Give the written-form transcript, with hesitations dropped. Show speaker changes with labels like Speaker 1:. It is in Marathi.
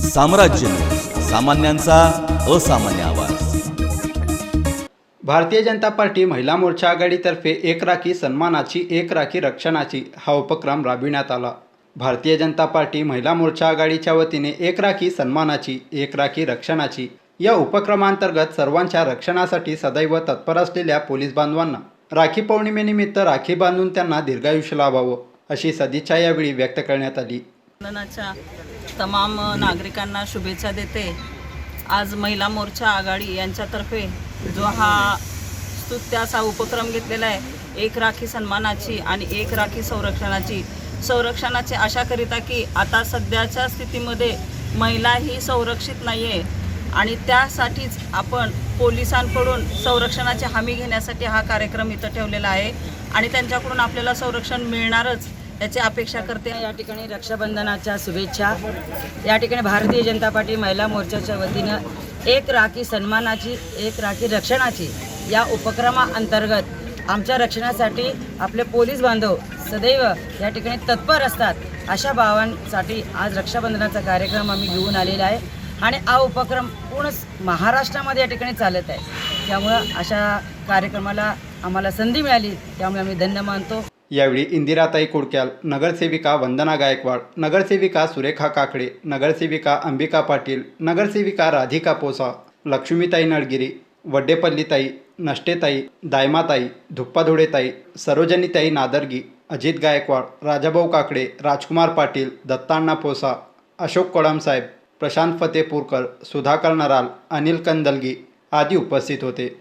Speaker 1: साम्राज्य न्यूज, सामान्यांचा असामान्य आवाज।
Speaker 2: भारतीय जनता पार्टी महिला मोर्चा आघाडीतर्फे एक राखी सन्मानाची एक राखी रक्षणाची हा उपक्रम राबविण्यात आला। भारतीय जनता पार्टी महिला मोर्चा आघाडीच्या वतीने एक राखी सन्मानाची एक राखी रक्षणाची या उपक्रमांतर्गत सर्वांच्या रक्षणासाठी सदैव तत्पर असलेल्या पोलीस बांधवांना राखी पौर्णिमेनिमित्त राखी बांधून त्यांना दीर्घायुष्य लाभावं अशी सदिच्छा यावेळी व्यक्त करण्यात आली।
Speaker 3: तमाम नागरिकांना शुभेच्छा देते। आज महिला मोर्चा आघाडी यांच्यातर्फे जो हा स्तुत्य असा उपक्रम घेतलेला आहे, एक राखी सन्मानाची आणि एक राखी संरक्षणाची आशा करिता की आता सध्याच्या स्थितीमध्ये महिला ही संरक्षित नाही आहे आणि त्यासाठीच आपण पोलिसांकडून संरक्षणाची हमी घेण्यासाठी हा कार्यक्रम इथं ठेवलेला आहे आणि त्यांच्याकडून आपल्याला संरक्षण मिळणारच याची अपेक्षा करते।
Speaker 4: या ठिकाणी रक्षाबंधनाच्या शुभेच्छा। या ठिकाणी भारतीय जनता पार्टी महिला मोर्चाच्या वतीनं एक राखी सन्मानाची एक राखी रक्षणाची या उपक्रमाअंतर्गत आमच्या रक्षणासाठी आपले पोलीस बांधव सदैव या ठिकाणी तत्पर असतात अशा भावांसाठी आज रक्षाबंधनाचा कार्यक्रम आम्ही घेऊन आलेला आहे आणि हा उपक्रम पूर्ण महाराष्ट्रामध्ये या ठिकाणी चालत आहे। त्यामुळं अशा कार्यक्रमाला आम्हाला संधी मिळाली त्यामुळे आम्ही धन्य मानतो।
Speaker 2: यावेळी इंदिराताई कुडक्याल, नगरसेविका वंदना गायकवाड, नगरसेविका सुरेखा काकडे, नगरसेविका अंबिका पाटील, नगरसेविका राधिका पोसा, लक्ष्मीताई नळगिरी, वड्डेपल्लीताई, नष्टेताई, दायमाताई, धुप्पाधुडेताई, सरोजनीताई नादरगी, अजित गायकवाड, राजाभाऊ काकडे, राजकुमार पाटील, दत्ताण्णा पोसा, अशोक कोळमसाहेब, प्रशांत फतेपूरकर, सुधाकर नराल, अनिल कंदलगी आदी उपस्थित होते।